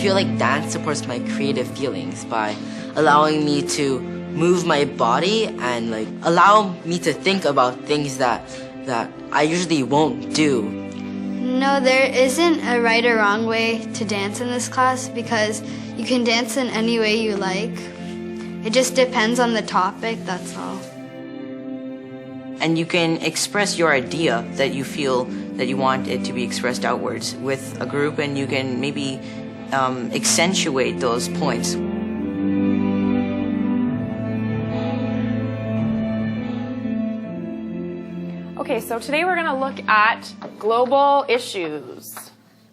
feel like dance supports my creative feelings by allowing me to move my body and like allow me to think about things that I usually won't do. No, there isn't a right or wrong way to dance in this class because you can dance in any way you like. It just depends on the topic, that's all. And you can express your idea that you feel that you want it to be expressed outwards with a group, and you can maybe accentuate those points. Okay, so today we're going to look at global issues.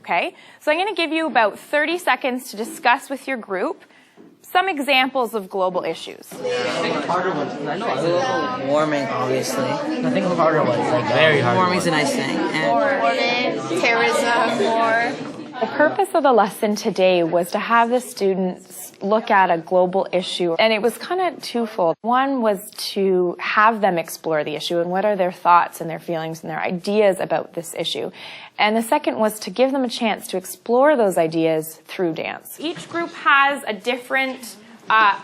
Okay, so I'm going to give you about 30 seconds to discuss with your group some examples of global issues. Harder ones. I know global warming, obviously. I think harder ones, like very hard. Warming's a nice thing. War, terrorism, war. The purpose of the lesson today was to have the students look at a global issue, and it was kind of twofold. One was to have them explore the issue and what are their thoughts and their feelings and their ideas about this issue. And the second was to give them a chance to explore those ideas through dance. Each group has a different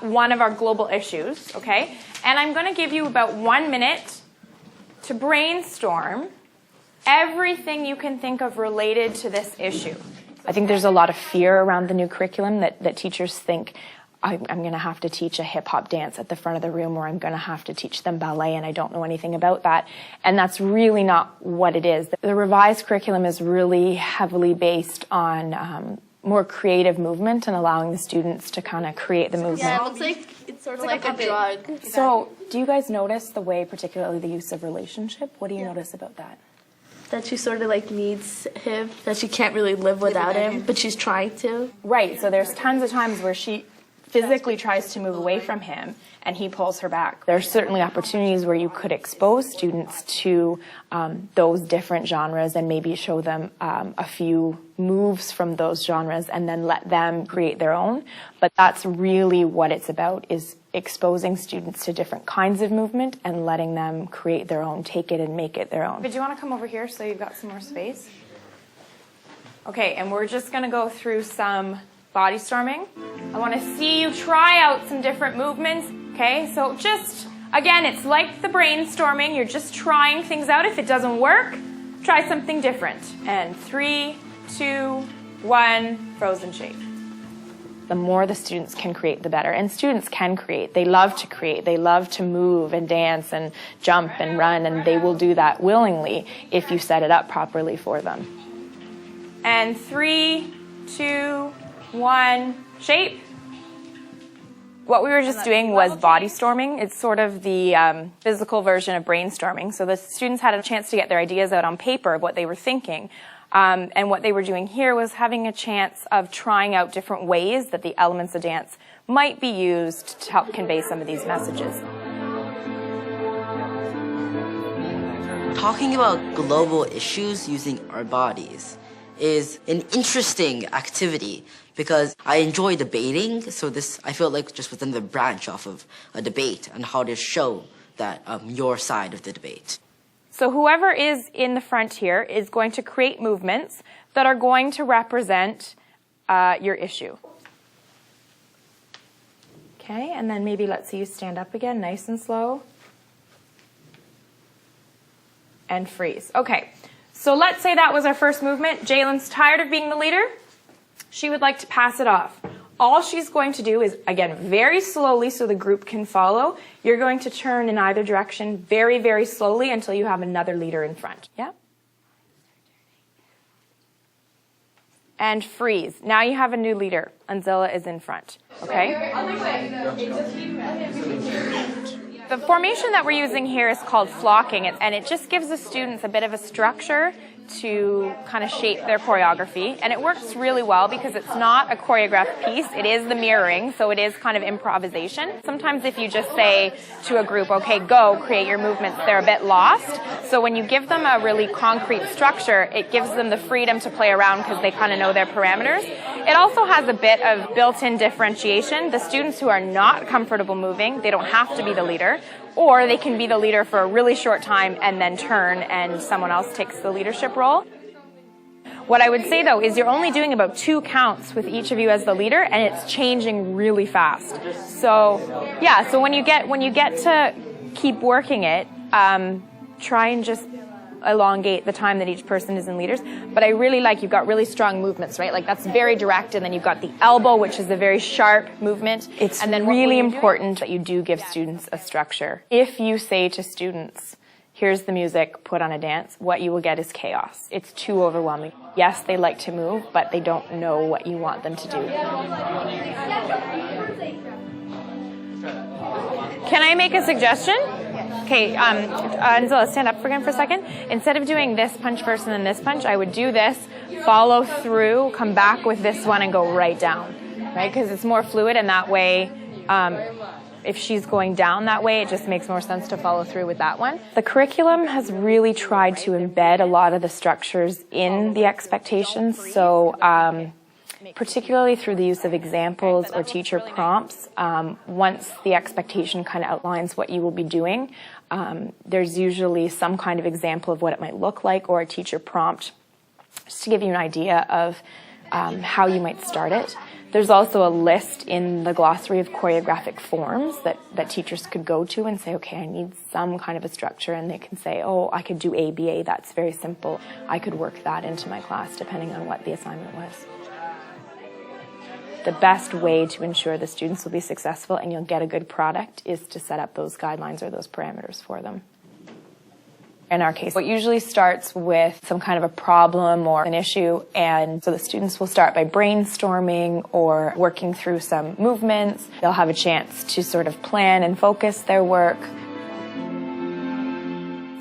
one of our global issues, okay? And I'm going to give you about 1 minute to brainstorm everything you can think of related to this issue. I think there's a lot of fear around the new curriculum that teachers think, I'm going to have to teach a hip-hop dance at the front of the room, or I'm going to have to teach them ballet and I don't know anything about that. And that's really not what it is. The revised curriculum is really heavily based on more creative movement and allowing the students to kind of create the movement. Yeah, it looks like it's sort of like a drug. So do you guys notice the way, particularly the use of relationship? What do you notice about that? That she sort of like needs him, that she can't really live without him, but she's trying to. Right, so there's tons of times where she physically tries to move away from him and he pulls her back. There are certainly opportunities where you could expose students to those different genres and maybe show them a few moves from those genres and then let them create their own. But that's really what it's about, is exposing students to different kinds of movement and letting them create their own, take it and make it their own. Did you want to come over here so you've got some more space? Okay, and we're just going to go through some body storming. I want to see you try out some different movements. Okay, so just, again, it's like the brainstorming. You're just trying things out. If it doesn't work, try something different. And 3, 2, 1, frozen shape. The more the students can create, the better. And students can create. They love to create. They love to move and dance and jump and run, and they will do that willingly if you set it up properly for them. And 3, 2, 1, shape. What we were just doing was body storming. It's sort of the physical version of brainstorming. So the students had a chance to get their ideas out on paper of what they were thinking. And what they were doing here was having a chance of trying out different ways that the elements of dance might be used to help convey some of these messages. Talking about global issues using our bodies is an interesting activity because I enjoy debating, so this I feel like just within the branch off of a debate and how to show that your side of the debate. So whoever is in the front here is going to create movements that are going to represent your issue. Okay, and then maybe let's see you stand up again, nice and slow. And freeze. Okay, so let's say that was our first movement. Jalen's tired of being the leader. She would like to pass it off. All she's going to do is, again, very slowly so the group can follow. You're going to turn in either direction very, very slowly until you have another leader in front. Yeah? And freeze. Now you have a new leader. Anzilla is in front. Okay? The formation that we're using here is called flocking, and it just gives the students a bit of a structure to kind of shape their choreography, and it works really well because it's not a choreographed piece, it is the mirroring, so it is kind of improvisation. Sometimes if you just say to a group, okay, go, create your movements, they're a bit lost. So when you give them a really concrete structure, it gives them the freedom to play around because they kind of know their parameters. It also has a bit of built-in differentiation. The students who are not comfortable moving, they don't have to be the leader, or they can be the leader for a really short time and then turn and someone else takes the leadership role. What I would say though is you're only doing about 2 counts with each of you as the leader, and it's changing really fast. So yeah, so when you get to keep working it, try and just elongate the time that each person is in leaders. But I really like, you've got really strong movements, right? Like that's very direct, and then you've got the elbow, which is a very sharp movement. It's really important that you do give students a structure. If you say to students, here's the music, put on a dance, what you will get is chaos. It's too overwhelming. Yes, they like to move, but they don't know what you want them to do. Can I make a suggestion? Okay, Anzela, stand up again for a second. Instead of doing this punch first and then this punch, I would do this, follow through, come back with this one, and go right down, right? Because it's more fluid, and that way, if she's going down that way, it just makes more sense to follow through with that one. The curriculum has really tried to embed a lot of the structures in the expectations, so particularly through the use of examples or teacher prompts. Once the expectation kind of outlines what you will be doing, there's usually some kind of example of what it might look like, or a teacher prompt, just to give you an idea of how you might start it. There's also a list in the glossary of choreographic forms that teachers could go to and say, okay, I need some kind of a structure, and they can say, oh, I could do ABA, that's very simple. I could work that into my class depending on what the assignment was. The best way to ensure the students will be successful and you'll get a good product is to set up those guidelines or those parameters for them. In our case, what usually starts with some kind of a problem or an issue, and so the students will start by brainstorming or working through some movements. They'll have a chance to sort of plan and focus their work.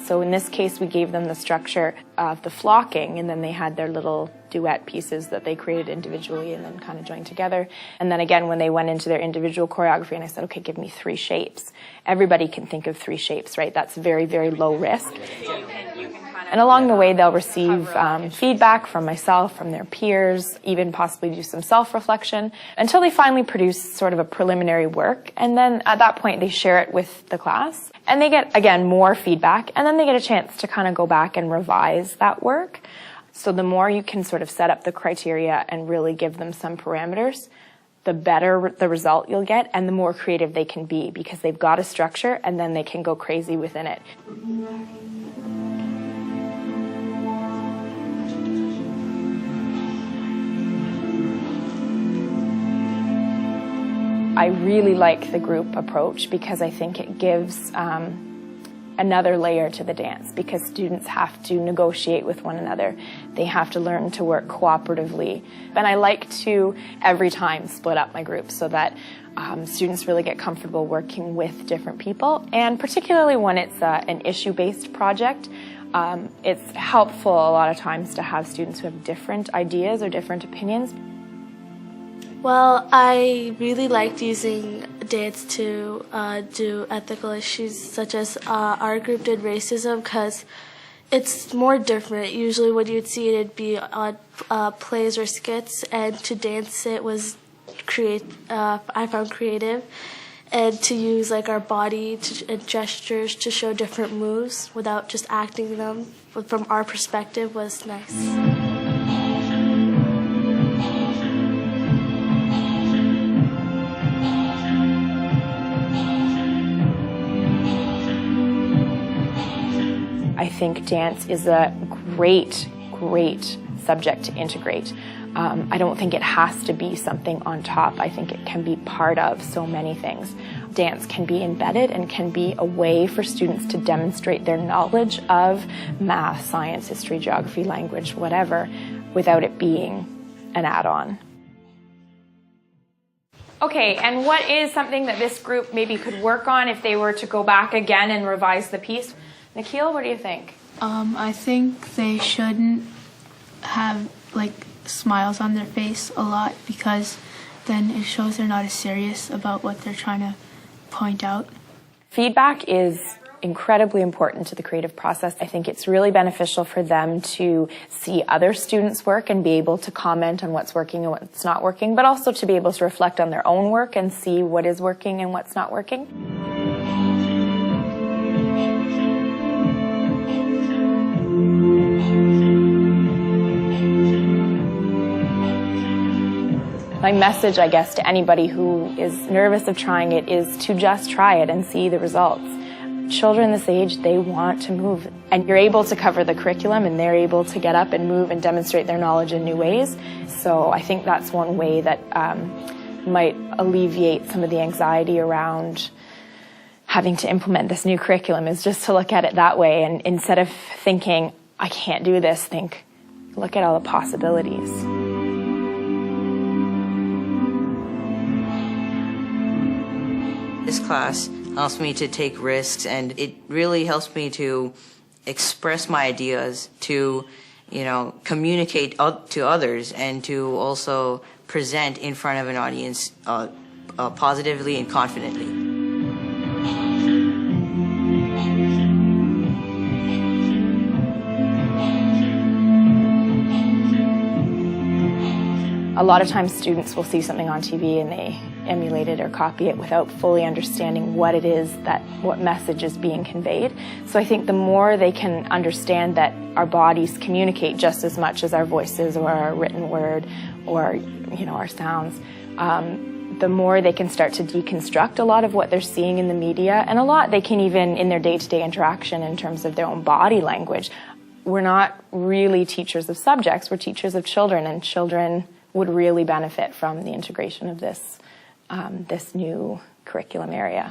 So in this case, we gave them the structure of the flocking, and then they had their little duet pieces that they created individually and then kind of joined together. And then again, when they went into their individual choreography, and I said, okay, give me 3 shapes. Everybody can think of 3 shapes, right? That's very, very low risk. And along the way, they'll receive feedback from myself, from their peers, even possibly do some self-reflection, until they finally produce sort of a preliminary work. And then at that point, they share it with the class. And they get, again, more feedback, and then they get a chance to kind of go back and revise that work. So the more you can sort of set up the criteria and really give them some parameters, the better the result you'll get, and the more creative they can be, because they've got a structure and then they can go crazy within it. I really like the group approach because I think it gives another layer to the dance, because students have to negotiate with one another. They have to learn to work cooperatively. And I like to, every time, split up my groups so that students really get comfortable working with different people. And particularly when it's an issue-based project, it's helpful a lot of times to have students who have different ideas or different opinions. Well, I really liked using dance to do ethical issues, such as our group did racism, because it's more different. Usually when you'd see it, it'd be on plays or skits, and to dance it was I found creative. And to use like our body and gestures to show different moves without just acting them from our perspective was nice. I think dance is a great, great subject to integrate. I don't think it has to be something on top. I think it can be part of so many things. Dance can be embedded and can be a way for students to demonstrate their knowledge of math, science, history, geography, language, whatever, without it being an add-on. Okay, and what is something that this group maybe could work on if they were to go back again and revise the piece? Nikhil, what do you think? I think they shouldn't have like smiles on their face a lot, because then it shows they're not as serious about what they're trying to point out. Feedback is incredibly important to the creative process. I think it's really beneficial for them to see other students' work and be able to comment on what's working and what's not working, but also to be able to reflect on their own work and see what is working and what's not working. My message, I guess, to anybody who is nervous of trying it is to just try it and see the results. Children this age, they want to move, and you're able to cover the curriculum and they're able to get up and move and demonstrate their knowledge in new ways. So I think that's one way that might alleviate some of the anxiety around having to implement this new curriculum, is just to look at it that way, and instead of thinking, I can't do this, look at all the possibilities. This class helps me to take risks, and it really helps me to express my ideas, to, communicate to others, and to also present in front of an audience positively and confidently. A lot of times students will see something on TV and they emulate it or copy it without fully understanding what it is, what message is being conveyed. So I think the more they can understand that our bodies communicate just as much as our voices or our written word or our sounds, the more they can start to deconstruct a lot of what they're seeing in the media, and a lot they can even in their day-to-day interaction in terms of their own body language. We're not really teachers of subjects, we're teachers of children, and children would really benefit from the integration of this new curriculum area.